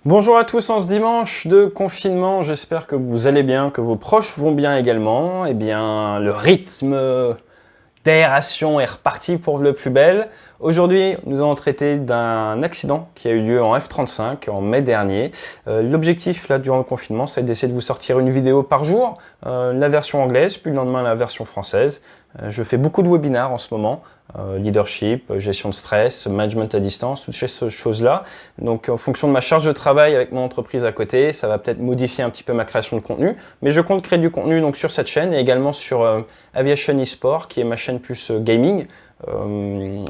Bonjour à tous en ce dimanche de confinement, j'espère que vous allez bien, que vos proches vont bien également. Eh bien, le rythme d'aération est reparti pour le plus bel. Aujourd'hui, nous allons traiter d'un accident qui a eu lieu en F-35 en mai dernier. L'objectif là durant le confinement, c'est d'essayer de vous sortir une vidéo par jour, la version anglaise, puis le lendemain la version française. Je fais beaucoup de webinars en ce moment, leadership, gestion de stress, management à distance, toutes ces choses-là. Donc en fonction de ma charge de travail avec mon entreprise à côté, ça va peut-être modifier un petit peu ma création de contenu. Mais je compte créer du contenu donc sur cette chaîne et également sur Aviation eSport, qui est ma chaîne plus gaming,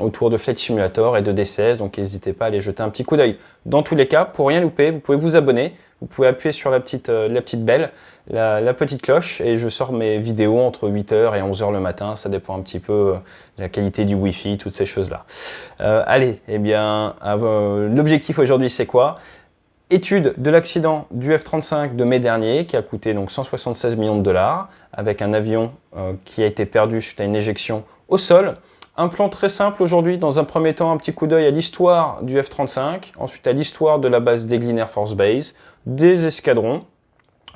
autour de Flight Simulator et de DCS. Donc n'hésitez pas à aller jeter un petit coup d'œil. Dans tous les cas, pour rien louper, vous pouvez vous abonner. Vous pouvez appuyer sur la petite belle, la petite cloche, et je sors mes vidéos entre 8h et 11h le matin. Ça dépend un petit peu de la qualité du Wi-Fi, toutes ces choses-là. Allez, eh bien, l'objectif aujourd'hui, c'est quoi? Étude de l'accident du F-35 de mai dernier, qui a coûté donc 176 millions de dollars, avec un avion qui a été perdu suite à une éjection au sol. Un plan très simple aujourd'hui, dans un premier temps, un petit coup d'œil à l'histoire du F-35, ensuite à l'histoire de la base d'Eglin Air Force Base, des escadrons.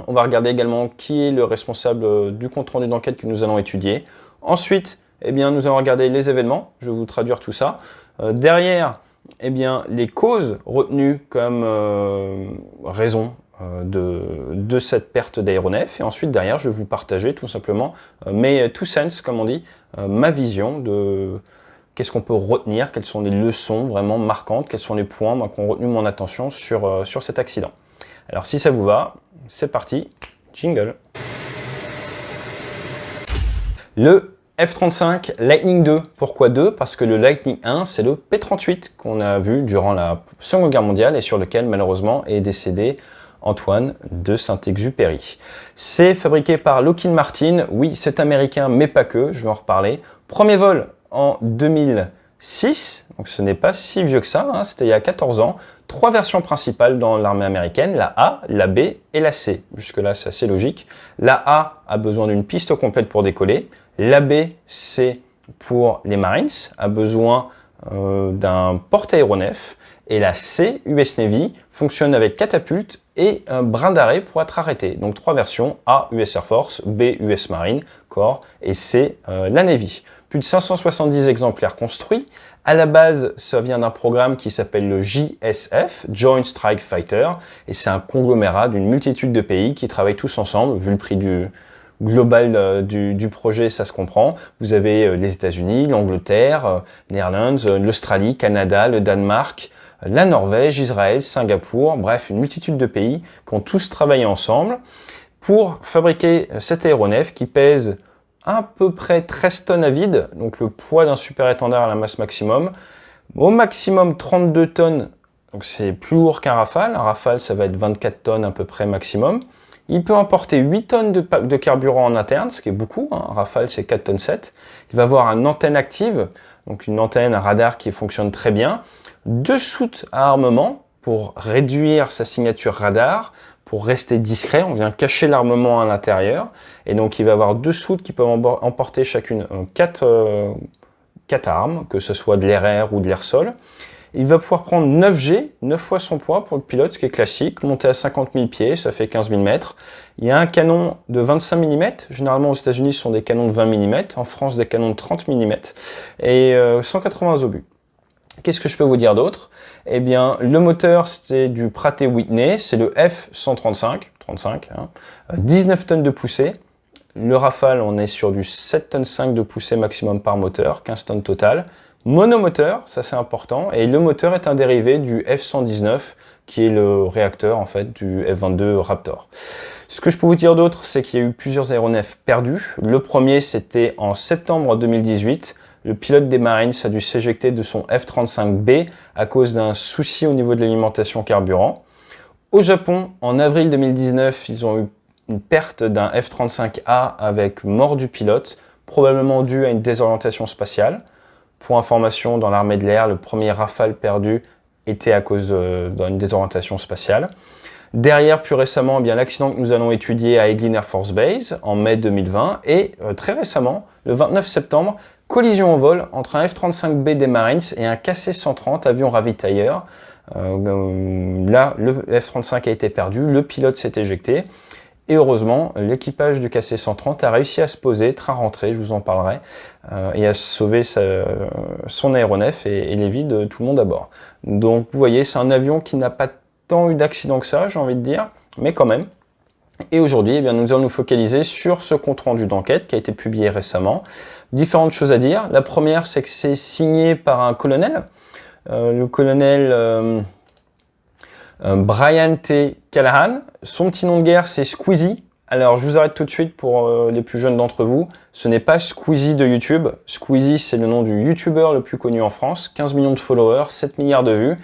On va regarder également qui est le responsable du compte-rendu d'enquête que nous allons étudier. Ensuite, eh bien, nous allons regarder les événements, je vais vous traduire tout ça. Derrière, eh bien, les causes retenues comme raison de cette perte d'aéronef. Et ensuite, derrière, je vais vous partager tout simplement mes two cents, comme on dit, ma vision de qu'est-ce qu'on peut retenir, quelles sont les leçons vraiment marquantes, quels sont les points qui ont retenu mon attention sur cet accident. Alors, si ça vous va, c'est parti, jingle. Le F-35 Lightning II. Pourquoi 2? Parce que le Lightning 1, c'est le P-38 qu'on a vu durant la Seconde Guerre mondiale et sur lequel, malheureusement, est décédé Antoine de Saint-Exupéry. C'est fabriqué par Lockheed Martin. Oui, c'est américain, mais pas que. Je vais en reparler. Premier vol en 2006. Donc ce n'est pas si vieux que ça. Hein, c'était il y a 14 ans. 3 versions principales dans l'armée américaine. La A, la B et la C. Jusque-là, c'est assez logique. La A besoin d'une piste complète pour décoller. La B, c'est pour les Marines, a besoin d'un porte-aéronef. Et la C, US Navy, fonctionne avec catapulte et un brin d'arrêt pour être arrêté. Donc 3 versions, A, US Air Force, B, US Marine Corps et C, la Navy. Plus de 570 exemplaires construits. À la base, ça vient d'un programme qui s'appelle le JSF, Joint Strike Fighter, et c'est un conglomérat d'une multitude de pays qui travaillent tous ensemble, vu le prix global du projet, ça se comprend. Vous avez les États-Unis, l'Angleterre, Netherlands, l'Australie, Canada, le Danemark, la Norvège, Israël, Singapour, bref, une multitude de pays qui ont tous travaillé ensemble pour fabriquer cet aéronef qui pèse à peu près 13 tonnes à vide, donc le poids d'un super-étendard à la masse maximum. Au maximum 32 tonnes, donc c'est plus lourd qu'un Rafale. Un Rafale, ça va être 24 tonnes à peu près maximum. Il peut emporter 8 tonnes de carburant en interne, ce qui est beaucoup. Un Rafale, c'est 4 tonnes 7. Il va avoir une antenne active, donc une antenne, un radar qui fonctionne très bien. 2 soutes à armement pour réduire sa signature radar, pour rester discret. On vient cacher l'armement à l'intérieur. Et donc, il va avoir 2 soutes qui peuvent emporter chacune 4 armes, que ce soit de l'air-air ou de l'air-sol. Il va pouvoir prendre 9G, 9 fois son poids pour le pilote, ce qui est classique. Monter à 50 000 pieds, ça fait 15 000 mètres. Il y a un canon de 25 mm. Généralement, aux États-Unis, ce sont des canons de 20 mm. En France, des canons de 30 mm. Et 180 obus. Qu'est-ce que je peux vous dire d'autre? Eh bien, le moteur, c'est du Pratt & Whitney. C'est le F-135, 19 tonnes de poussée. Le Rafale, on est sur du 7,5 tonnes de poussée maximum par moteur, 15 tonnes total. Monomoteur, ça c'est important, et le moteur est un dérivé du F-119, qui est le réacteur en fait du F-22 Raptor. Ce que je peux vous dire d'autre, c'est qu'il y a eu plusieurs aéronefs perdus. Le premier, c'était en septembre 2018. Le pilote des Marines a dû s'éjecter de son F-35B à cause d'un souci au niveau de l'alimentation carburant. Au Japon, en avril 2019, ils ont eu une perte d'un F-35A avec mort du pilote, probablement due à une désorientation spatiale. Pour information, dans l'armée de l'air, le premier Rafale perdu était à cause d'une désorientation spatiale. Derrière, plus récemment, eh bien l'accident que nous allons étudier à Eglin Air Force Base en mai 2020 et très récemment, le 29 septembre, collision au vol entre un F-35B des Marines et un KC-130 avion ravitailleur Là, le F-35 a été perdu, le pilote s'est éjecté. Et heureusement, l'équipage du KC-130 a réussi à se poser, train rentré, je vous en parlerai, et à sauver son aéronef et les vies de tout le monde à bord. Donc vous voyez, c'est un avion qui n'a pas tant eu d'accidents que ça, j'ai envie de dire, mais quand même. Et aujourd'hui, eh bien, nous allons nous focaliser sur ce compte-rendu d'enquête qui a été publié récemment. Différentes choses à dire. La première, c'est que c'est signé par un colonel, le colonel Brian T. Callahan. Son petit nom de guerre, c'est Squeezie. Alors, je vous arrête tout de suite pour les plus jeunes d'entre vous. Ce n'est pas Squeezie de YouTube. Squeezie, c'est le nom du YouTuber le plus connu en France. 15 millions de followers, 7 milliards de vues.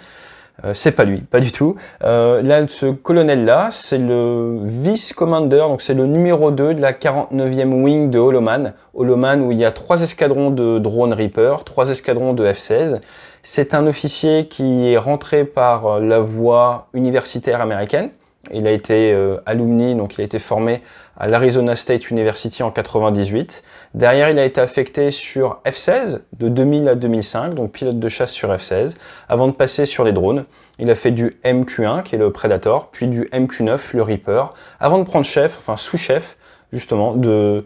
C'est pas lui, pas du tout. Là, ce colonel-là, c'est le vice-commander, donc c'est le numéro 2 de la 49e wing de Holloman. Holloman où il y a 3 escadrons de drones Reaper, 3 escadrons de F-16. C'est un officier qui est rentré par la voie universitaire américaine. Il a été alumni, donc il a été formé à l'Arizona State University en 98. Derrière, il a été affecté sur F-16 de 2000 à 2005, donc pilote de chasse sur F-16, avant de passer sur les drones. Il a fait du MQ-1, qui est le Predator, puis du MQ-9, le Reaper, avant de prendre chef, enfin sous-chef, justement, de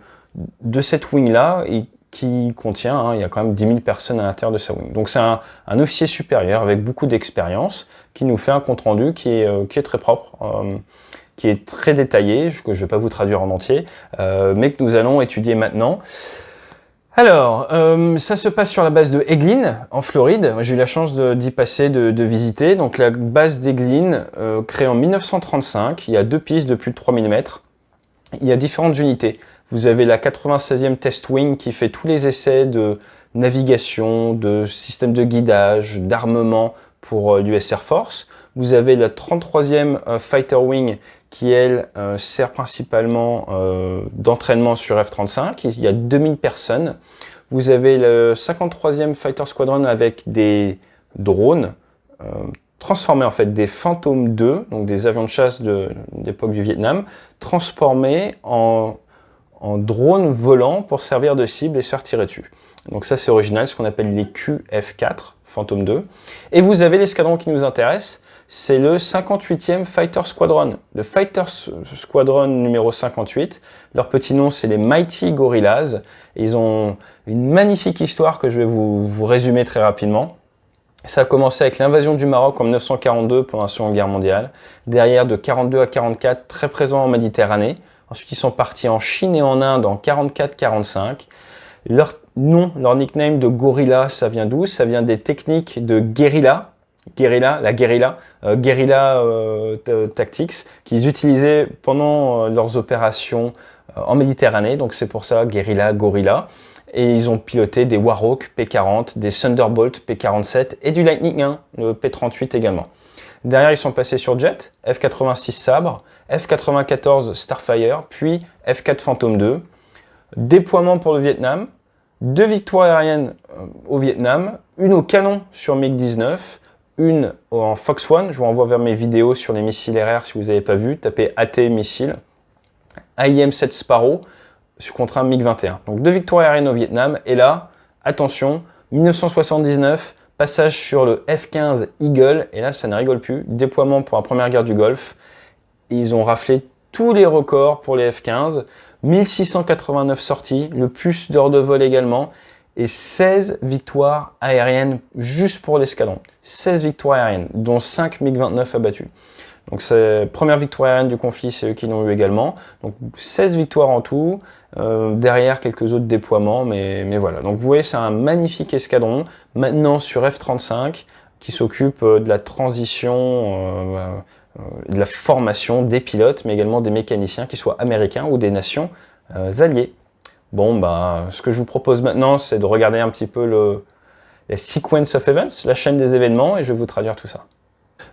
cette wing-là, qui contient, il y a quand même 10 000 personnes à l'intérieur de sa wing. Donc c'est un officier supérieur avec beaucoup d'expérience qui nous fait un compte-rendu qui est très propre, qui est très détaillé, que je ne vais pas vous traduire en entier, mais que nous allons étudier maintenant. Alors, ça se passe sur la base de Eglin, en Floride. J'ai eu la chance d'y passer, de visiter. Donc la base d'Eglin, créée en 1935, il y a 2 pistes de plus de 3 mm. Il y a différentes unités. Vous avez la 96e Test Wing qui fait tous les essais de navigation, de système de guidage, d'armement pour l'US Air Force. Vous avez la 33e Fighter Wing qui, elle, sert principalement d'entraînement sur F-35. Il y a 2000 personnes. Vous avez le 53e Fighter Squadron avec des drones transformés en fait des Phantom 2, donc des avions de chasse de l'époque du Vietnam, transformés en drones volants pour servir de cible et se faire tirer dessus. Donc ça c'est original, ce qu'on appelle les QF4, Phantom 2. Et vous avez l'escadron qui nous intéresse, c'est le 58e Fighter Squadron. Le Fighter Squadron numéro 58, leur petit nom c'est les Mighty Gorillas. Et ils ont une magnifique histoire que je vais vous résumer très rapidement. Ça a commencé avec l'invasion du Maroc en 1942 pendant la Seconde Guerre mondiale. Derrière, de 42 à 44, très présents en Méditerranée. Ensuite, ils sont partis en Chine et en Inde en 44-45. Leur nom, leur nickname de gorilla, ça vient d'où? Ça vient des techniques de guérilla, guérilla tactics, qu'ils utilisaient pendant leurs opérations en Méditerranée. Donc c'est pour ça, guérilla, gorilla. Et ils ont piloté des Warhawk P-40, des Thunderbolt P-47 et du Lightning 1, le P-38 également. Derrière, ils sont passés sur Jet, F-86 Sabre, F-94 Starfire, puis F-4 Phantom 2. Déploiement pour le Vietnam, 2 victoires aériennes au Vietnam, une au canon sur MiG-19, une en Fox One. Je vous renvoie vers mes vidéos sur les missiles RR si vous n'avez pas vu. Tapez AT missile, AIM-7 Sparrow contre un MiG-21. Donc 2 victoires aériennes au Vietnam. Et là, attention, 1979, passage sur le F-15 Eagle. Et là, ça ne rigole plus. Déploiement pour la première guerre du Golfe. Et ils ont raflé tous les records pour les F-15. 1689 sorties, le plus d'heures de vol également. Et 16 victoires aériennes juste pour l'escadron. 16 victoires aériennes, dont 5 MiG-29 abattus. Donc c'est première victoire aérienne du conflit, c'est eux qui l'ont eu également. Donc 16 victoires en tout. Derrière quelques autres déploiements, mais voilà. Donc vous voyez, c'est un magnifique escadron, maintenant sur F-35, qui s'occupe de la transition, de la formation des pilotes, mais également des mécaniciens, qu'ils soient américains ou des nations alliées. Bon, bah, ce que je vous propose maintenant, c'est de regarder un petit peu la Sequence of Events, la chaîne des événements, et je vais vous traduire tout ça.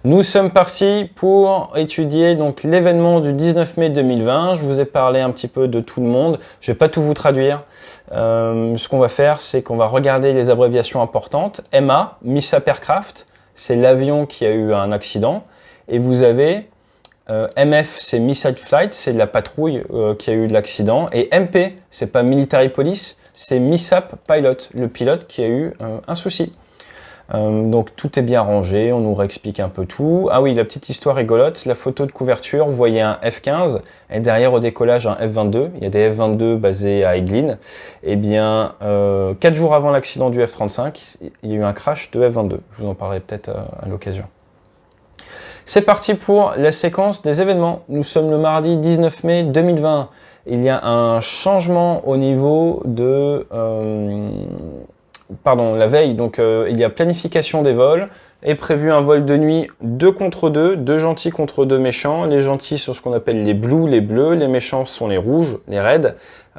Nous sommes partis pour étudier donc l'événement du 19 mai 2020. Je vous ai parlé un petit peu de tout le monde. Je ne vais pas tout vous traduire. Ce qu'on va faire, c'est qu'on va regarder les abréviations importantes. MA, Missile Aircraft, c'est l'avion qui a eu un accident. Et vous avez MF, c'est Missile Flight, c'est la patrouille qui a eu de l'accident. Et MP, c'est pas Military Police, c'est MISAP Pilot, le pilote qui a eu un souci. Donc tout est bien rangé, on nous réexplique un peu tout. Ah oui, la petite histoire rigolote, la photo de couverture, vous voyez un F-15 et derrière au décollage un F-22. Il y a des F-22 basés à Eglin. Eh bien, 4 jours avant l'accident du F-35, il y a eu un crash de F-22. Je vous en parlerai peut-être à l'occasion. C'est parti pour la séquence des événements. Nous sommes le mardi 19 mai 2020. Il y a un changement au niveau de... la veille, donc il y a planification des vols, est prévu un vol de nuit 2 contre 2, 2 gentils contre 2 méchants. Les gentils sont ce qu'on appelle les blues, les bleus, les méchants sont les rouges, les reds.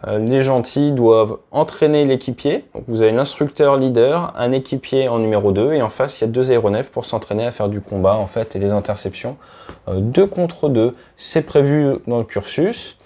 Les gentils doivent entraîner l'équipier, donc vous avez l'instructeur leader, un équipier en numéro 2, et en face il y a 2 aéronefs pour s'entraîner à faire du combat en fait et les interceptions. 2 contre 2, c'est prévu dans le cursus.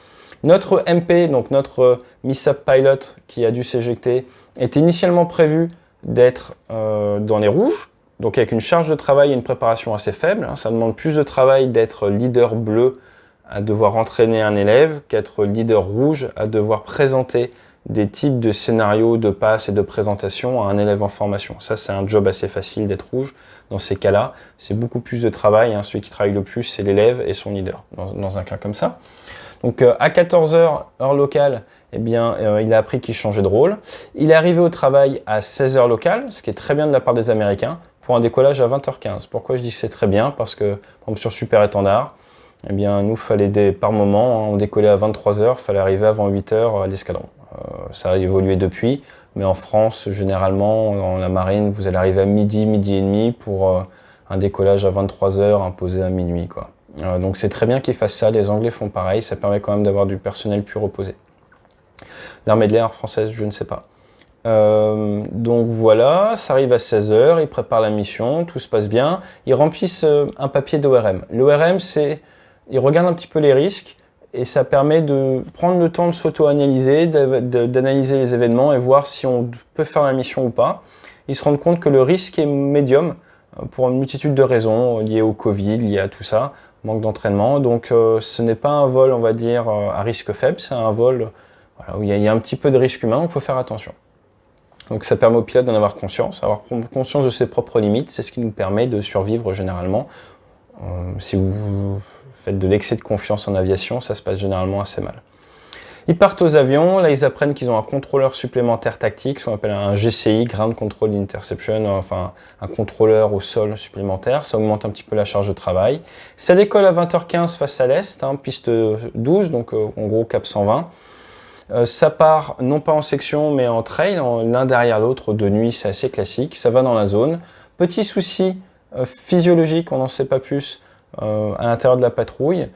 Notre MP, donc notre missile pilot qui a dû s'éjecter, était initialement prévu d'être dans les rouges, donc avec une charge de travail et une préparation assez faible. Ça demande plus de travail d'être leader bleu à devoir entraîner un élève qu'être leader rouge à devoir présenter des types de scénarios de passe et de présentation à un élève en formation. Ça, c'est un job assez facile d'être rouge. Dans ces cas-là, c'est beaucoup plus de travail. Celui qui travaille le plus, c'est l'élève et son leader, dans un cas comme ça. Donc à 14 h heure locale, eh bien, il a appris qu'il changeait de rôle. Il est arrivé au travail à 16 h locale, ce qui est très bien de la part des Américains, pour un décollage à 20 h 15. Pourquoi je dis que c'est très bien? Parce que, par exemple, sur Super Étendard, eh bien, nous, par moment, on décollait à 23 h, il fallait arriver avant 8 h à l'escadron. Ça a évolué depuis, mais en France, généralement, dans la marine, vous allez arriver à midi, midi et demi pour un décollage à 23 h imposé à minuit, quoi. Donc c'est très bien qu'ils fassent ça, les Anglais font pareil, ça permet quand même d'avoir du personnel plus reposé. L'armée de l'air française, je ne sais pas. Donc voilà, ça arrive à 16 h, ils préparent la mission, tout se passe bien. Ils remplissent un papier d'ORM. L'ORM, ils regardent un petit peu les risques et ça permet de prendre le temps de s'auto-analyser, d'analyser les événements et voir si on peut faire la mission ou pas. Ils se rendent compte que le risque est médium pour une multitude de raisons liées au Covid, liées à tout ça, manque d'entraînement. Donc ce n'est pas un vol, on va dire, à risque faible, c'est un vol où il y a un petit peu de risque humain, il faut faire attention. Donc ça permet au pilote d'en avoir conscience de ses propres limites, c'est ce qui nous permet de survivre généralement. Si vous faites de l'excès de confiance en aviation, ça se passe généralement assez mal. Ils partent aux avions, là ils apprennent qu'ils ont un contrôleur supplémentaire tactique, ce qu'on appelle un GCI, Ground Control Interception, enfin un contrôleur au sol supplémentaire, ça augmente un petit peu la charge de travail. Ça décolle à 20 h 15 face à l'est, piste 12, donc en gros cap 120. Ça part non pas en section mais en trail, l'un derrière l'autre de nuit, c'est assez classique, ça va dans la zone. Petit souci physiologique, on n'en sait pas plus à l'intérieur de la patrouille,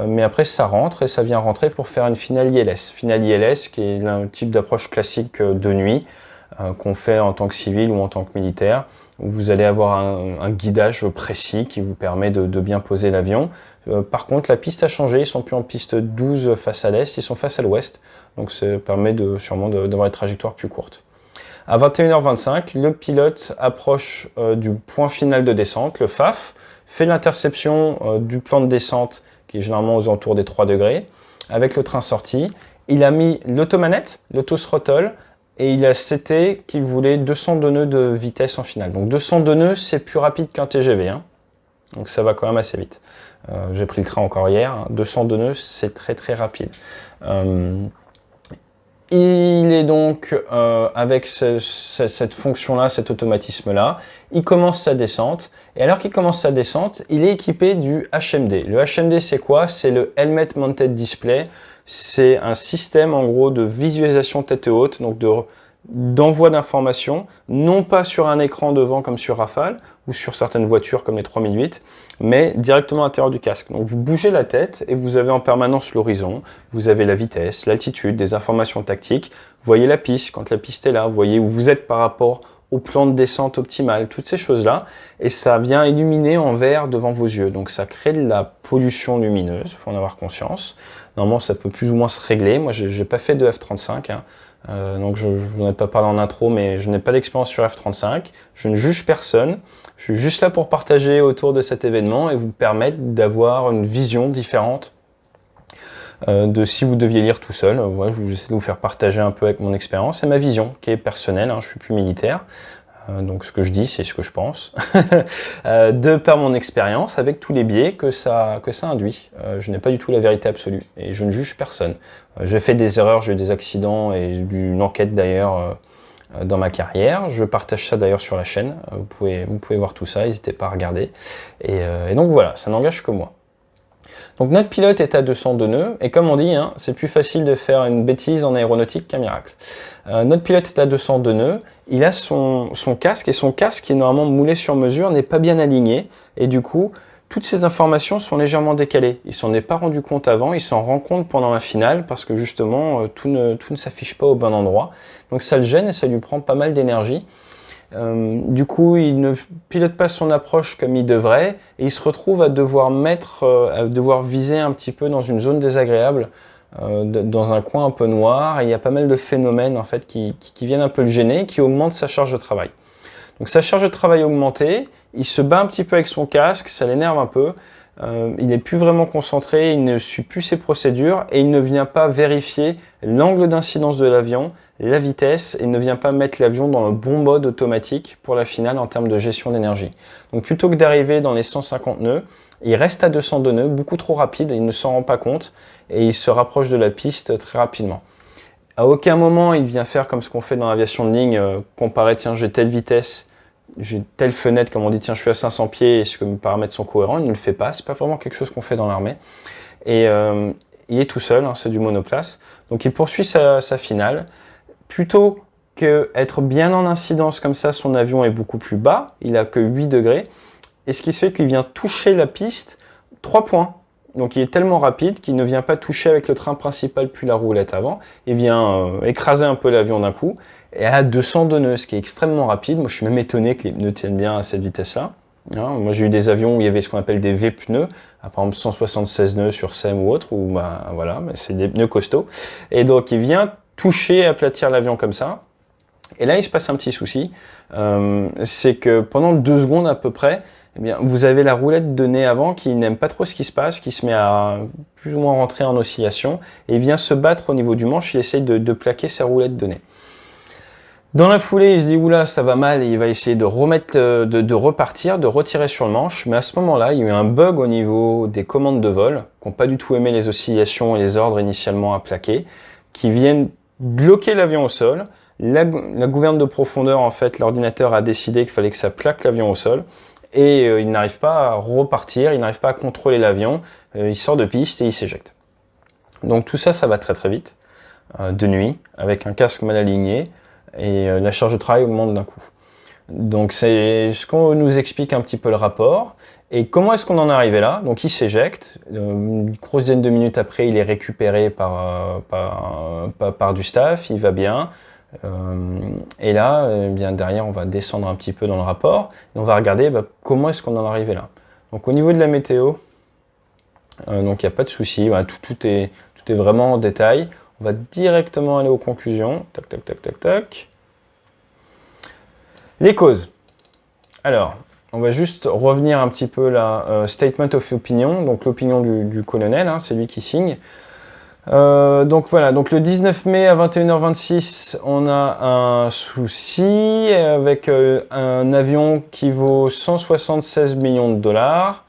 mais après ça rentre et ça vient rentrer pour faire une finale ILS. Finale ILS qui est un type d'approche classique de nuit qu'on fait en tant que civil ou en tant que militaire, où vous allez avoir un guidage précis qui vous permet de bien poser l'avion. Par contre, la piste a changé, ils sont plus en piste 12 face à l'est, ils sont face à l'ouest, donc ça permet sûrement d'avoir des trajectoires plus courtes. À 21 h 25, le pilote approche du point final de descente, le FAF, fait l'interception du plan de descente qui est généralement aux alentours des 3 degrés, avec le train sorti. Il a mis l'automanette, l'auto-throttle, et il a seté qu'il voulait 202 nœuds de vitesse en finale. Donc 202 nœuds, c'est plus rapide qu'un TGV, donc ça va quand même assez vite. J'ai pris le train encore hier, 202 nœuds, c'est très très rapide. Il est donc avec cette fonction-là, cet automatisme-là, il commence sa descente, et alors qu'il commence sa descente, il est équipé du HMD. Le HMD, c'est quoi? C'est le Helmet Mounted Display. C'est un système en gros de visualisation tête haute, donc d'envoi d'informations, non pas sur un écran devant comme sur Rafale, ou sur certaines voitures comme les 3008, mais directement à l'intérieur du casque. Donc vous bougez la tête et vous avez en permanence l'horizon, vous avez la vitesse, l'altitude, des informations tactiques, vous voyez la piste, quand la piste est là, vous voyez où vous êtes par rapport au plan de descente optimal, toutes ces choses-là, et ça vient illuminer en vert devant vos yeux. Donc ça crée de la pollution lumineuse, il faut en avoir conscience. Normalement, ça peut plus ou moins se régler. Moi, j'ai pas fait de F-35, donc je vous en ai pas parlé en intro, mais je n'ai pas d'expérience sur F-35. Je ne juge personne. Je suis juste là pour partager autour de cet événement et vous permettre d'avoir une vision différente de si vous deviez lire tout seul. Je vais essayer de vous faire partager un peu avec mon expérience et ma vision qui est personnelle. Je suis plus militaire. Donc ce que je dis, c'est ce que je pense, de par mon expérience, avec tous les biais que ça induit. Je n'ai pas du tout la vérité absolue et je ne juge personne. J'ai fait des erreurs, j'ai eu des accidents et une enquête d'ailleurs dans ma carrière. Je partage ça d'ailleurs sur la chaîne, vous pouvez voir tout ça, n'hésitez pas à regarder. Et donc voilà, ça n'engage que moi. Donc notre pilote est à 202 nœuds, et comme on dit, hein, c'est plus facile de faire une bêtise en aéronautique qu'un miracle. Notre pilote est à 202 nœuds, il a son casque, et son casque qui est normalement moulé sur mesure n'est pas bien aligné, et du coup, toutes ces informations sont légèrement décalées. Il s'en est pas rendu compte avant, il s'en rend compte pendant la finale, parce que justement, tout ne s'affiche pas au bon endroit. Donc ça le gêne et ça lui prend pas mal d'énergie. Du coup, il ne pilote pas son approche comme il devrait et il se retrouve à devoir viser un petit peu dans une zone désagréable, dans un coin un peu noir. Et il y a pas mal de phénomènes en fait qui viennent un peu le gêner, qui augmentent sa charge de travail. Donc sa charge de travail augmentée, il se bat un petit peu avec son casque, ça l'énerve un peu. Il n'est plus vraiment concentré, il ne suit plus ses procédures et il ne vient pas vérifier l'angle d'incidence de l'avion, la vitesse, et ne vient pas mettre l'avion dans le bon mode automatique pour la finale en termes de gestion d'énergie. Donc plutôt que d'arriver dans les 150 nœuds, il reste à 202 nœuds, beaucoup trop rapide, il ne s'en rend pas compte et il se rapproche de la piste très rapidement. À aucun moment il vient faire comme ce qu'on fait dans l'aviation de ligne, comparer tiens j'ai telle vitesse, j'ai telle fenêtre, comme on dit, tiens, je suis à 500 pieds, est-ce que mes paramètres sont cohérents? Il ne le fait pas, c'est pas vraiment quelque chose qu'on fait dans l'armée. Et il est tout seul, hein, c'est du monoplace. Donc il poursuit sa finale. Plutôt qu'être bien en incidence comme ça, son avion est beaucoup plus bas, il a que 8 degrés. Et ce qui fait qu'il vient toucher la piste 3 points. Donc il est tellement rapide qu'il ne vient pas toucher avec le train principal puis la roulette avant. Il vient écraser un peu l'avion d'un coup. Et à 202 nœuds, ce qui est extrêmement rapide. Moi je suis même étonné que les pneus tiennent bien à cette vitesse-là. Hein, moi j'ai eu des avions où il y avait ce qu'on appelle des V-pneus, par exemple 176 nœuds sur SEM ou autre, où voilà, c'est des pneus costauds. Et donc il vient toucher, aplatir l'avion comme ça. Et là il se passe un petit souci, c'est que pendant 2 secondes à peu près, eh bien, vous avez la roulette de nez avant qui n'aime pas trop ce qui se passe, qui se met à plus ou moins rentrer en oscillation, et il vient se battre au niveau du manche, il essaye de plaquer sa roulette de nez. Dans la foulée, il se dit oula, ça va mal, et il va essayer de remettre, de repartir, de retirer sur le manche, mais à ce moment-là, il y a eu un bug au niveau des commandes de vol, qui n'ont pas du tout aimé les oscillations et les ordres initialement à plaquer, qui viennent bloquer l'avion au sol. La gouverne de profondeur, en fait, l'ordinateur a décidé qu'il fallait que ça plaque l'avion au sol, et il n'arrive pas à repartir, il n'arrive pas à contrôler l'avion, il sort de piste et il s'éjecte. Donc tout ça, ça va très très vite, de nuit, avec un casque mal aligné, et la charge de travail augmente d'un coup. Donc c'est ce qu'on nous explique un petit peu le rapport. Et comment est-ce qu'on en est arrivé là? Donc il s'éjecte, une grosse dizaine de minutes après il est récupéré par du staff, il va bien. Et là, bien derrière on va descendre un petit peu dans le rapport et on va regarder comment est-ce qu'on en est arrivé là. Donc au niveau de la météo, donc il n'y a pas de souci, voilà, tout est vraiment en détail. On va directement aller aux conclusions. Tac, tac, tac, tac, tac. Les causes. Alors, on va juste revenir un petit peu là. Statement of opinion, donc l'opinion du colonel, hein, c'est lui qui signe. Donc voilà, donc le 19 mai à 21h26, on a un souci avec un avion qui vaut 176 millions de dollars,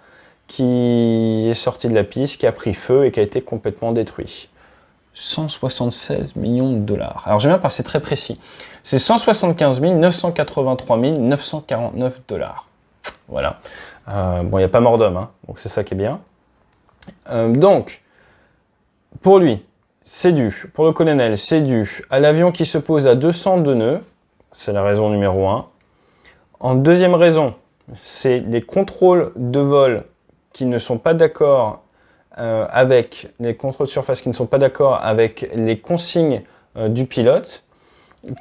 qui est sorti de la piste, qui a pris feu et qui a été complètement détruit. 176 millions de dollars. Alors j'aime bien parce que c'est très précis. C'est 175 983 949 dollars. Voilà. Bon, il n'y a pas mort d'homme, hein, donc c'est ça qui est bien. Donc, pour lui, c'est dû, pour le colonel, c'est dû à l'avion qui se pose à 202 nœuds. C'est la raison numéro 1. En deuxième raison, c'est les contrôles de vol qui ne sont pas d'accord avec les contrôles de surface qui ne sont pas d'accord avec les consignes du pilote,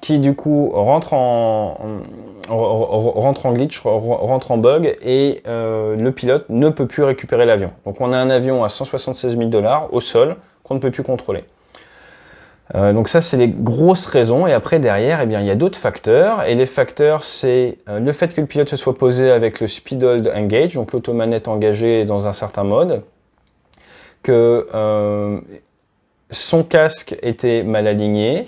qui du coup rentre en glitch, rentre en bug, et le pilote ne peut plus récupérer l'avion. Donc on a un avion à 176 000 dollars au sol qu'on ne peut plus contrôler. Donc ça c'est les grosses raisons, et après derrière eh bien, il y a d'autres facteurs, et les facteurs c'est le fait que le pilote se soit posé avec le speed hold engage, donc l'automanette engagée dans un certain mode, que son casque était mal aligné,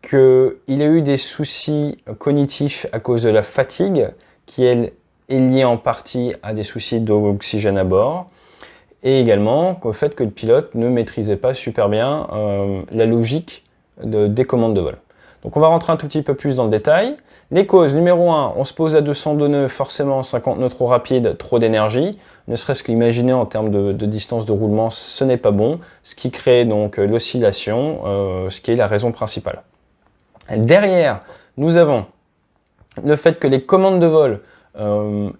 qu'il a eu des soucis cognitifs à cause de la fatigue, qui elle est liée en partie à des soucis d'oxygène à bord, et également au fait que le pilote ne maîtrisait pas super bien la logique des commandes de vol. Donc on va rentrer un tout petit peu plus dans le détail. Les causes, numéro 1, on se pose à 202 nœuds, forcément 50 nœuds trop rapide, trop d'énergie. Ne serait-ce qu'imaginer en termes de distance de roulement, ce n'est pas bon, ce qui crée donc l'oscillation, ce qui est la raison principale. Derrière, nous avons le fait que les commandes de vol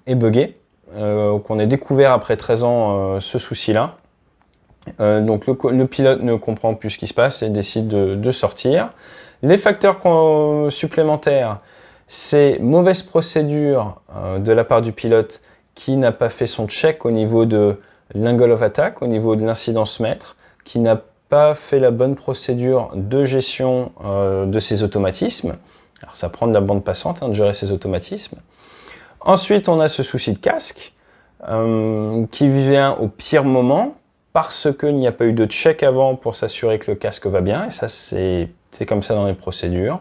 aient bugué, qu'on ait découvert après 13 ans ce souci-là. Donc le pilote ne comprend plus ce qui se passe et décide de sortir. Les facteurs supplémentaires, c'est mauvaise procédure de la part du pilote qui n'a pas fait son check au niveau de l'angle of attack, au niveau de l'incidence mètre, qui n'a pas fait la bonne procédure de gestion de ses automatismes. Alors ça prend de la bande passante de gérer ses automatismes. Ensuite, on a ce souci de casque qui vient au pire moment parce qu'il n'y a pas eu de check avant pour s'assurer que le casque va bien. Et ça, c'est comme ça dans les procédures.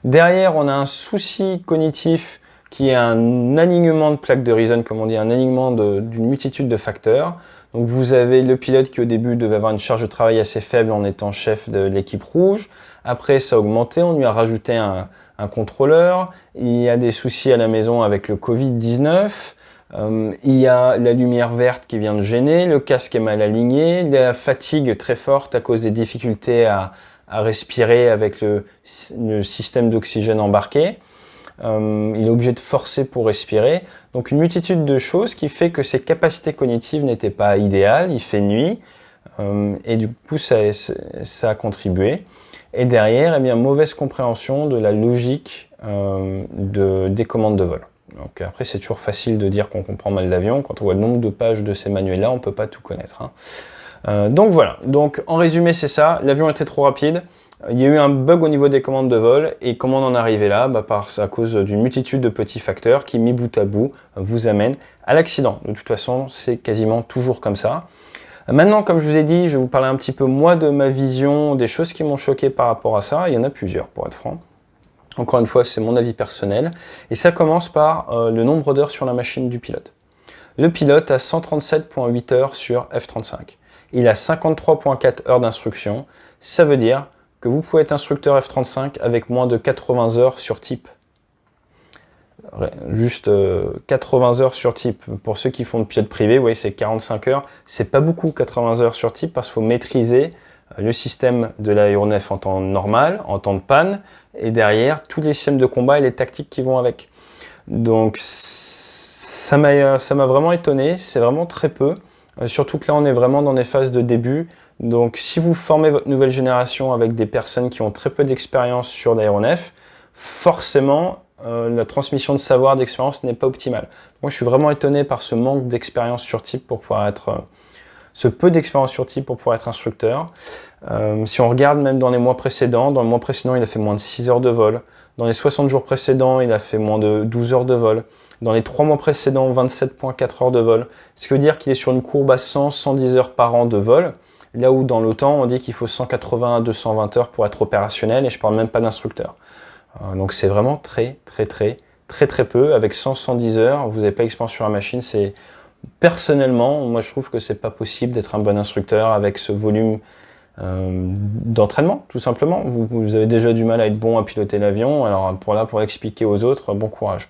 Derrière, on a un souci cognitif qui est un alignement de plaques de Reason, comme on dit, un alignement d'une multitude de facteurs. Donc vous avez le pilote qui au début devait avoir une charge de travail assez faible en étant chef de l'équipe rouge. Après ça a augmenté, on lui a rajouté un contrôleur. Il y a des soucis à la maison avec le Covid-19. Il y a la lumière verte qui vient de gêner, le casque est mal aligné, la fatigue très forte à cause des difficultés à respirer avec le système d'oxygène embarqué. Il est obligé de forcer pour respirer. Donc une multitude de choses qui fait que ses capacités cognitives n'étaient pas idéales, il fait nuit, et du coup ça a contribué. Et derrière, eh bien, mauvaise compréhension de la logique des commandes de vol. Donc après c'est toujours facile de dire qu'on comprend mal l'avion, quand on voit le nombre de pages de ces manuels-là, on ne peut pas tout connaître. Donc voilà, donc en résumé c'est ça, l'avion était trop rapide. Il y a eu un bug au niveau des commandes de vol, et comment on en est arrivé là à cause d'une multitude de petits facteurs qui, mis bout à bout, vous amènent à l'accident. De toute façon, c'est quasiment toujours comme ça. Maintenant, comme je vous ai dit, je vais vous parler un petit peu moi de ma vision, des choses qui m'ont choqué par rapport à ça. Il y en a plusieurs, pour être franc. Encore une fois, c'est mon avis personnel. Et ça commence par le nombre d'heures sur la machine du pilote. Le pilote a 137,8 heures sur F-35. Il a 53,4 heures d'instruction. Ça veut dire que vous pouvez être instructeur F-35 avec moins de 80 heures sur type. Juste 80 heures sur type. Pour ceux qui font de pilote privé, vous voyez, c'est 45 heures. C'est pas beaucoup 80 heures sur type parce qu'il faut maîtriser le système de l'aéronef en temps normal, en temps de panne, et derrière tous les systèmes de combat et les tactiques qui vont avec. Donc ça m'a vraiment étonné, c'est vraiment très peu. Surtout que là on est vraiment dans des phases de début. Donc si vous formez votre nouvelle génération avec des personnes qui ont très peu d'expérience sur l'aéronef, forcément la transmission de savoir, d'expérience n'est pas optimale. Moi je suis vraiment étonné par ce manque d'expérience sur type pour pouvoir être... ce peu d'expérience sur type pour pouvoir être instructeur. Si on regarde même dans les mois précédents, dans le mois précédent il a fait moins de 6 heures de vol. Dans les 60 jours précédents il a fait moins de 12 heures de vol. Dans les 3 mois précédents, 27,4 heures de vol. Ce qui veut dire qu'il est sur une courbe à 100-110 heures par an de vol. Là où dans l'OTAN, on dit qu'il faut 180 à 220 heures pour être opérationnel, et je ne parle même pas d'instructeur. Donc c'est vraiment très peu. Avec 100-110 heures, vous n'avez pas d'expérience sur la machine. Personnellement, moi je trouve que c'est pas possible d'être un bon instructeur avec ce volume d'entraînement, tout simplement. Vous avez déjà du mal à être bon à piloter l'avion, alors pour l'expliquer aux autres, bon courage.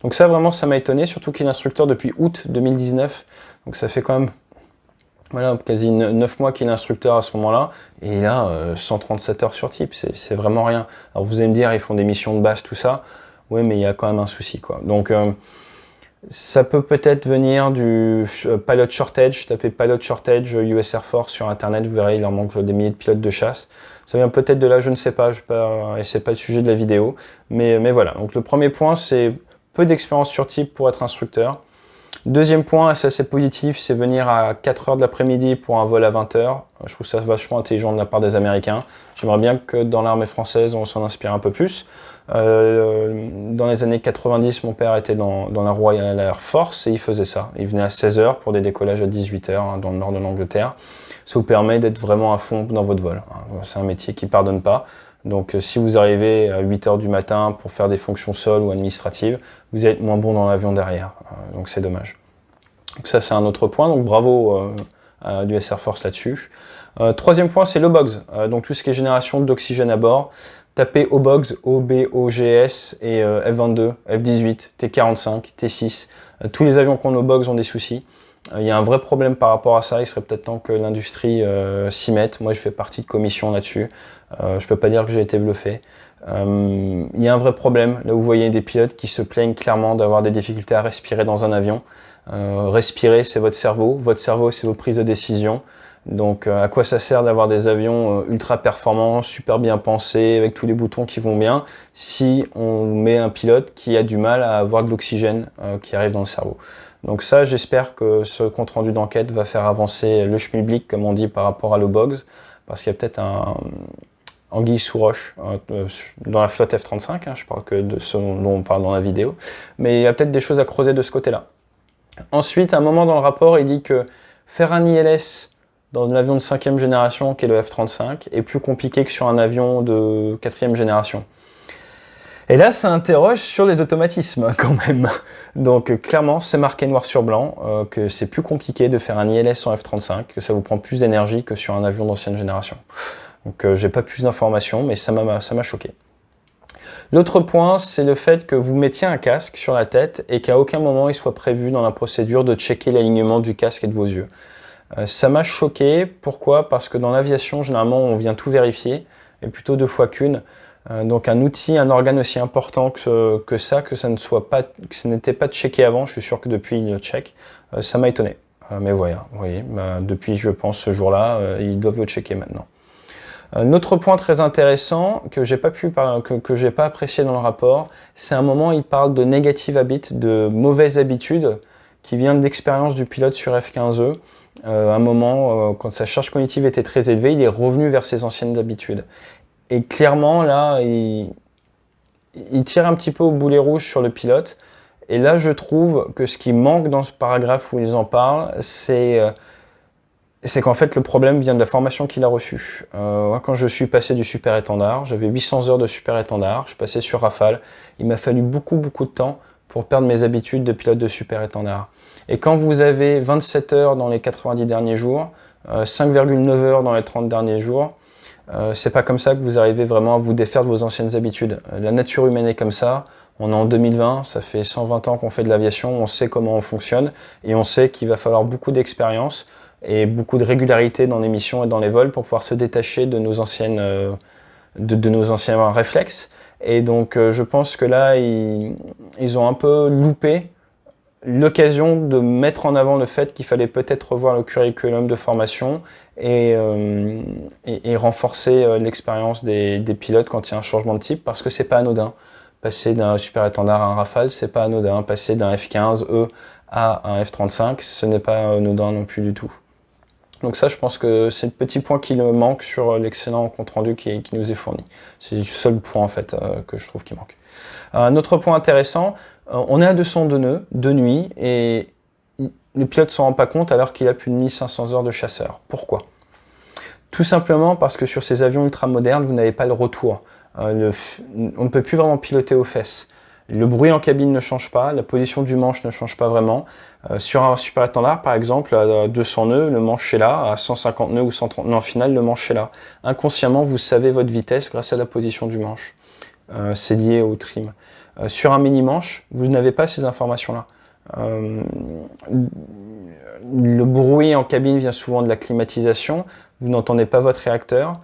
Donc ça vraiment, ça m'a étonné, surtout qu'il est instructeur depuis août 2019, donc ça fait quand même quasi 9 mois qu'il est instructeur à ce moment-là, et il a 137 heures sur type, c'est vraiment rien. Alors vous allez me dire, ils font des missions de base, tout ça, oui, mais il y a quand même un souci, quoi. Donc ça peut peut-être venir du pilot shortage. Tapez pilot shortage US Air Force sur internet, vous verrez, il en manque des milliers de pilotes de chasse. Ça vient peut-être de là, je ne sais pas, et c'est pas le sujet de la vidéo, mais voilà. Donc le premier point, c'est peu d'expérience sur type pour être instructeur. Deuxième point, c'est assez positif, c'est venir à 4 heures de l'après-midi pour un vol à 20 heures. Je trouve ça vachement intelligent de la part des Américains. J'aimerais bien que dans l'armée française, on s'en inspire un peu plus. Dans les années 90, mon père était dans la Royal Air Force et il faisait ça. Il venait à 16 heures pour des décollages à 18 heures dans le nord de l'Angleterre. Ça vous permet d'être vraiment à fond dans votre vol. C'est un métier qui ne pardonne pas. Donc si vous arrivez à 8 heures du matin pour faire des fonctions sol ou administratives, vous êtes moins bon dans l'avion derrière. Donc c'est dommage. Donc ça c'est un autre point, donc bravo à l'US Air Force là-dessus. Troisième point, c'est l'OBOGS, donc tout ce qui est génération d'oxygène à bord. Tapez OBOGS, OBOGS et F-22, F-18, T-45, T-6. Tous les avions qui ont OBOGS ont des soucis. Il y a un vrai problème par rapport à ça, il serait peut-être temps que l'industrie s'y mette. Moi je fais partie de commission là-dessus, je peux pas dire que j'ai été bluffé. Il y a un vrai problème, là vous voyez des pilotes qui se plaignent clairement d'avoir des difficultés à respirer dans un avion. Respirer c'est votre cerveau c'est vos prises de décision. Donc à quoi ça sert d'avoir des avions ultra performants, super bien pensés, avec tous les boutons qui vont bien, si on met un pilote qui a du mal à avoir de l'oxygène qui arrive dans le cerveau. Donc ça, j'espère que ce compte-rendu d'enquête va faire avancer le schmilblick, comme on dit, par rapport à l'OBOGS, parce qu'il y a peut-être un anguille sous roche dans la flotte F-35, je parle que de ce dont on parle dans la vidéo, mais il y a peut-être des choses à creuser de ce côté-là. Ensuite, à un moment dans le rapport, il dit que faire un ILS dans un avion de 5e génération, qui est le F-35, est plus compliqué que sur un avion de 4e génération. Et là, ça interroge sur les automatismes quand même. Donc clairement, c'est marqué noir sur blanc que c'est plus compliqué de faire un ILS en F-35, que ça vous prend plus d'énergie que sur un avion d'ancienne génération. Donc j'ai pas plus d'informations, mais ça m'a choqué. L'autre point, c'est le fait que vous mettiez un casque sur la tête et qu'à aucun moment il soit prévu dans la procédure de checker l'alignement du casque et de vos yeux. Ça m'a choqué. Pourquoi? Parce que dans l'aviation, généralement, on vient tout vérifier, et plutôt 2 fois qu'une. Donc un outil, un organe aussi important que ça n'était pas checké avant, je suis sûr que depuis il le check, ça m'a étonné. Mais voilà, vous voyez, depuis je pense ce jour-là, ils doivent le checker maintenant. Un autre point très intéressant que j'ai pas apprécié dans le rapport, c'est un moment où il parle de negative habit, de mauvaises habitudes, qui vient de l'expérience du pilote sur F-15E. À un moment, quand sa charge cognitive était très élevée, il est revenu vers ses anciennes habitudes. Et clairement, là, il tire un petit peu au boulet rouge sur le pilote. Et là, je trouve que ce qui manque dans ce paragraphe où ils en parlent, c'est qu'en fait, le problème vient de la formation qu'il a reçue. Quand je suis passé du super étendard, j'avais 800 heures de super étendard, je passais sur Rafale. Il m'a fallu beaucoup de temps pour perdre mes habitudes de pilote de super étendard. Et quand vous avez 27 heures dans les 90 derniers jours, 5,9 heures dans les 30 derniers jours, c'est pas comme ça que vous arrivez vraiment à vous défaire de vos anciennes habitudes. La nature humaine est comme ça. On est en 2020, ça fait 120 ans qu'on fait de l'aviation, on sait comment on fonctionne et on sait qu'il va falloir beaucoup d'expérience et beaucoup de régularité dans les missions et dans les vols pour pouvoir se détacher de nos anciennes, de nos anciens réflexes. Et donc je pense que là, ils ont un peu loupé l'occasion de mettre en avant le fait qu'il fallait peut-être revoir le curriculum de formation et renforcer l'expérience des pilotes quand il y a un changement de type, parce que c'est pas anodin. Passer d'un super étendard à un Rafale, c'est pas anodin. Passer d'un F-15E à un F-35, ce n'est pas anodin non plus du tout. Donc ça, je pense que c'est le petit point qui me manque sur l'excellent compte-rendu qui nous est fourni. C'est le seul point en fait que je trouve qui manque. Un autre point intéressant, on est à 202 nœuds de nuit et le pilote ne s'en rend pas compte alors qu'il a plus de 1500 heures de chasseur. Pourquoi? Tout simplement parce que sur ces avions ultra-modernes, vous n'avez pas le retour. On ne peut plus vraiment piloter aux fesses. Le bruit en cabine ne change pas, la position du manche ne change pas vraiment. Sur un super étendard, par exemple, à 200 nœuds, le manche est là. À 150 nœuds ou 130 nœuds en finale, le manche est là. Inconsciemment, vous savez votre vitesse grâce à la position du manche. C'est lié au trim. Sur un mini-manche, vous n'avez pas ces informations-là. Le bruit en cabine vient souvent de la climatisation. Vous n'entendez pas votre réacteur.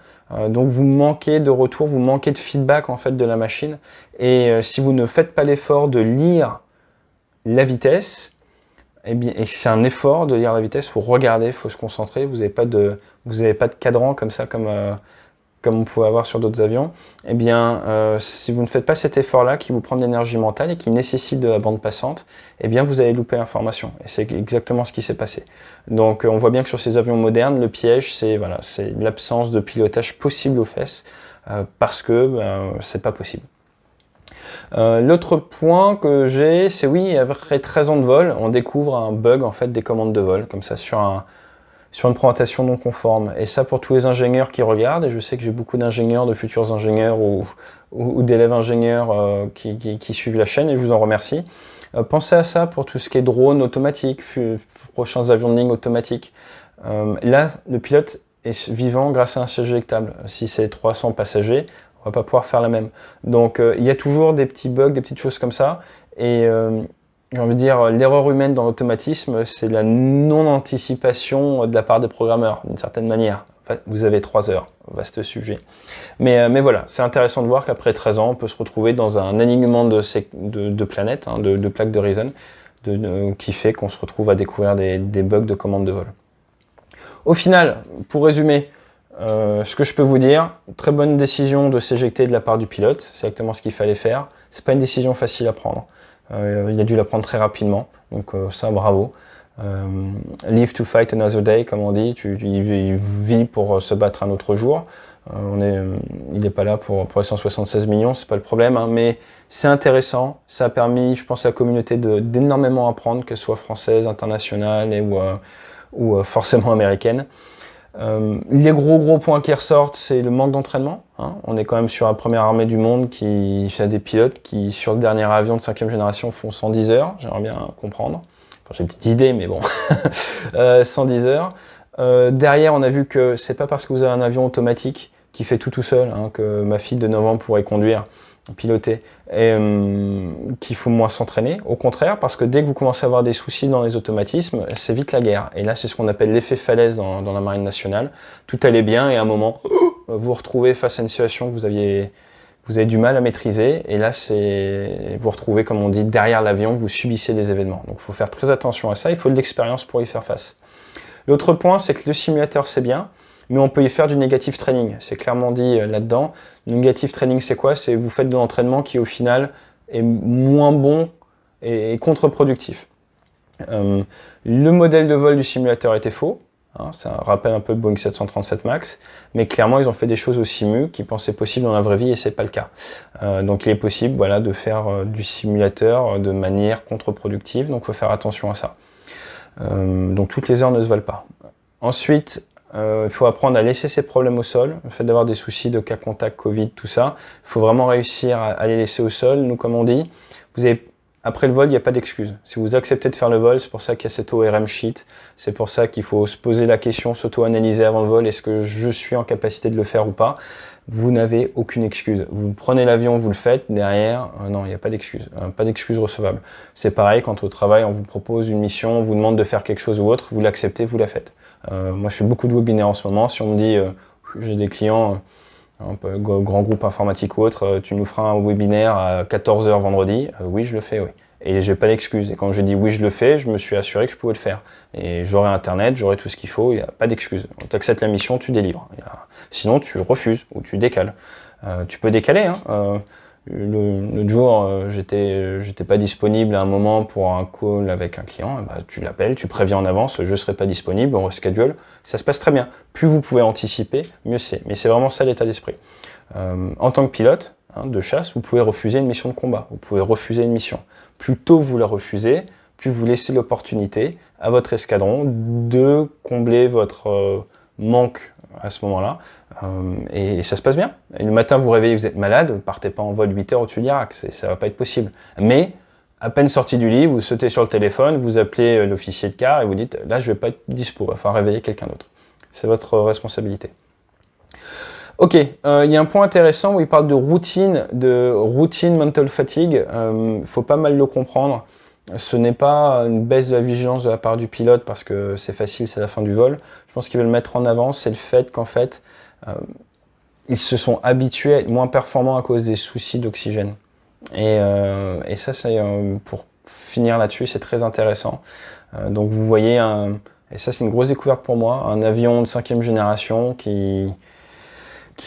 Donc vous manquez de retour, vous manquez de feedback en fait de la machine. Et si vous ne faites pas l'effort de lire la vitesse, eh bien, et c'est un effort de lire la vitesse, il faut regarder, il faut se concentrer. Vous n'avez pas de cadran comme ça, comme on pouvait avoir sur d'autres avions. Eh bien, si vous ne faites pas cet effort-là, qui vous prend de l'énergie mentale et qui nécessite de la bande passante, eh bien, vous allez louper l'information. Et c'est exactement ce qui s'est passé. Donc, on voit bien que sur ces avions modernes, le piège, c'est l'absence de pilotage possible aux fesses, parce que c'est pas possible. L'autre point que j'ai, c'est oui, après 13 ans de vol, on découvre un bug en fait des commandes de vol, comme ça sur sur une présentation non conforme. Et ça, pour tous les ingénieurs qui regardent, et je sais que j'ai beaucoup d'ingénieurs, de futurs ingénieurs ou d'élèves ingénieurs qui suivent la chaîne, et je vous en remercie. Pensez à ça pour tout ce qui est drone automatique, prochains avions de ligne automatiques. Là, le pilote est vivant grâce à un siège éjectable. Si c'est 300 passagers, on va pas pouvoir faire la même. Donc il y a toujours des petits bugs, des petites choses comme ça. Et j'ai envie de dire, l'erreur humaine dans l'automatisme, c'est la non-anticipation de la part des programmeurs, d'une certaine manière. Enfin, vous avez 3 heures, vaste sujet. Mais voilà, c'est intéressant de voir qu'après 13 ans, on peut se retrouver dans un alignement de planètes, hein, de plaques de Ryzen, qui fait qu'on se retrouve à découvrir des bugs de commande de vol. Au final, pour résumer, ce que je peux vous dire, très bonne décision de s'éjecter de la part du pilote, c'est exactement ce qu'il fallait faire. C'est pas une décision facile à prendre. Il a dû la prendre très rapidement, donc ça, bravo. Live to fight another day, comme on dit, il vit pour se battre un autre jour. Il n'est pas là pour les 176 millions, c'est pas le problème, hein, mais c'est intéressant. Ça a permis, je pense, à la communauté d'énormément apprendre, qu'elle soit française, internationale ou forcément américaine. Les gros points qui ressortent, c'est le manque d'entraînement. Hein. On est quand même sur la première armée du monde qui fait des pilotes qui, sur le dernier avion de 5e génération, font 110 heures. J'aimerais bien comprendre. Enfin, j'ai une petite idée, mais bon. 110 heures. Derrière, on a vu que c'est pas parce que vous avez un avion automatique qui fait tout seul, hein, que ma fille de 9 ans pourrait conduire, piloter, et qu'il faut moins s'entraîner. Au contraire, parce que dès que vous commencez à avoir des soucis dans les automatismes, c'est vite la guerre. Et là, c'est ce qu'on appelle l'effet falaise dans la marine nationale. Tout allait bien et à un moment, vous vous retrouvez face à une situation que vous avez du mal à maîtriser. Et là, vous vous retrouvez, comme on dit, derrière l'avion, vous subissez des événements. Donc, il faut faire très attention à ça. Il faut de l'expérience pour y faire face. L'autre point, c'est que le simulateur, c'est bien, mais on peut y faire du negative training. C'est clairement dit là-dedans. Le negative training, c'est quoi? C'est vous faites de l'entraînement qui, au final, est moins bon et contre-productif. Le modèle de vol du simulateur était faux. Hein, ça rappelle un peu le Boeing 737 MAX, mais clairement, ils ont fait des choses au simu qui pensaient possible dans la vraie vie et c'est pas le cas. Donc, il est possible, voilà, de faire du simulateur de manière contre-productive. Donc, il faut faire attention à ça. Donc, toutes les heures ne se valent pas. Ensuite, il faut apprendre à laisser ses problèmes au sol. Le fait d'avoir des soucis de cas contact, Covid, tout ça, il faut vraiment réussir à les laisser au sol. Nous, comme on dit, après le vol, il n'y a pas d'excuse. Si vous acceptez de faire le vol, c'est pour ça qu'il y a cet ORM sheet. C'est pour ça qu'il faut se poser la question, s'auto-analyser avant le vol. Est-ce que je suis en capacité de le faire ou pas? Vous n'avez aucune excuse. Vous prenez l'avion, vous le faites. Derrière, non, il n'y a pas d'excuse. Pas d'excuse recevable. C'est pareil quand au travail, on vous propose une mission, on vous demande de faire quelque chose ou autre. Vous l'acceptez, vous la faites. Moi, je fais beaucoup de webinaires en ce moment. Si on me dit, j'ai des clients, un peu grand groupe informatique ou autre, tu nous feras un webinaire à 14 h vendredi, oui, je le fais, oui. Et j'ai pas d'excuse. Et quand je dis oui, je le fais, je me suis assuré que je pouvais le faire. Et j'aurai Internet, j'aurai tout ce qu'il faut, il n'y a pas d'excuse. Tu acceptes la mission, tu délivres. Sinon, tu refuses ou tu décales. Tu peux décaler, hein. L'autre jour, j'étais pas disponible à un moment pour un call avec un client, bah, tu l'appelles, tu préviens en avance, je serai pas disponible, on reschedule, ça se passe très bien. Plus vous pouvez anticiper, mieux c'est. Mais c'est vraiment ça l'état d'esprit. En tant que pilote de chasse, vous pouvez refuser une mission de combat, vous pouvez refuser une mission. Plus tôt vous la refusez, plus vous laissez l'opportunité à votre escadron de combler votre manque à ce moment-là. Et ça se passe bien. Et le matin, vous vous réveillez, vous êtes malade, ne partez pas en vol 8 heures au-dessus de l'Irak, ça ne va pas être possible. Mais, à peine sorti du lit, vous sautez sur le téléphone, vous appelez l'officier de quart et vous dites, là, je ne vais pas être dispo, il va falloir réveiller quelqu'un d'autre. C'est votre responsabilité. Ok, il y a un point intéressant où il parle de routine mental fatigue. Faut pas mal le comprendre. Ce n'est pas une baisse de la vigilance de la part du pilote parce que c'est facile, c'est la fin du vol. Je pense qu'il veut le mettre en avant, c'est le fait qu'en fait, ils se sont habitués à être moins performants à cause des soucis d'oxygène. Et ça, c'est, pour finir là-dessus, c'est très intéressant. Donc vous voyez, et ça c'est une grosse découverte pour moi, un avion de 5e génération qui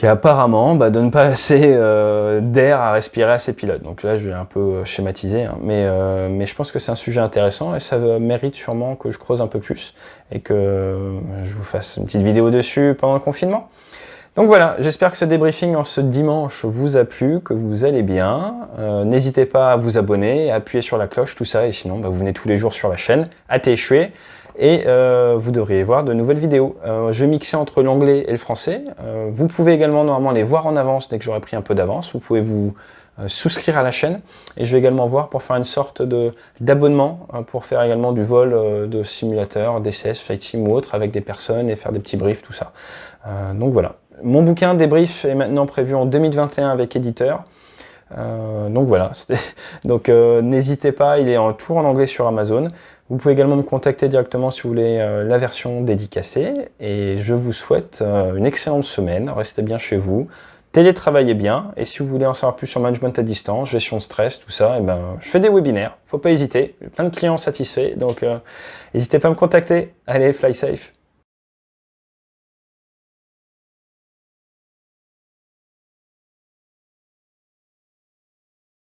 apparemment donne pas assez d'air à respirer à ses pilotes. Donc là, je vais un peu schématiser, hein, mais je pense que c'est un sujet intéressant et ça mérite sûrement que je creuse un peu plus et que je vous fasse une petite vidéo dessus pendant le confinement. Donc voilà, j'espère que ce débriefing en ce dimanche vous a plu, que vous allez bien. N'hésitez pas à vous abonner, à appuyer sur la cloche, tout ça, et sinon vous venez tous les jours sur la chaîne, à t'échouer. et vous devriez voir de nouvelles vidéos. Je vais mixer entre l'anglais et le français. Vous pouvez également normalement les voir en avance dès que j'aurai pris un peu d'avance. Vous pouvez vous souscrire à la chaîne et je vais également voir pour faire une sorte d'abonnement pour faire également du vol de simulateur, DCS, Flight Sim ou autre avec des personnes et faire des petits briefs, tout ça. Donc voilà. Mon bouquin débrief est maintenant prévu en 2021 avec éditeur. Donc voilà, donc n'hésitez pas, il est tout en anglais sur Amazon. Vous pouvez également me contacter directement si vous voulez la version dédicacée. Et je vous souhaite une excellente semaine, restez bien chez vous, télétravaillez bien. Et si vous voulez en savoir plus sur management à distance, gestion de stress, tout ça, et ben, je fais des webinaires, faut pas hésiter, plein de clients satisfaits, donc n'hésitez pas à me contacter. Allez, fly safe.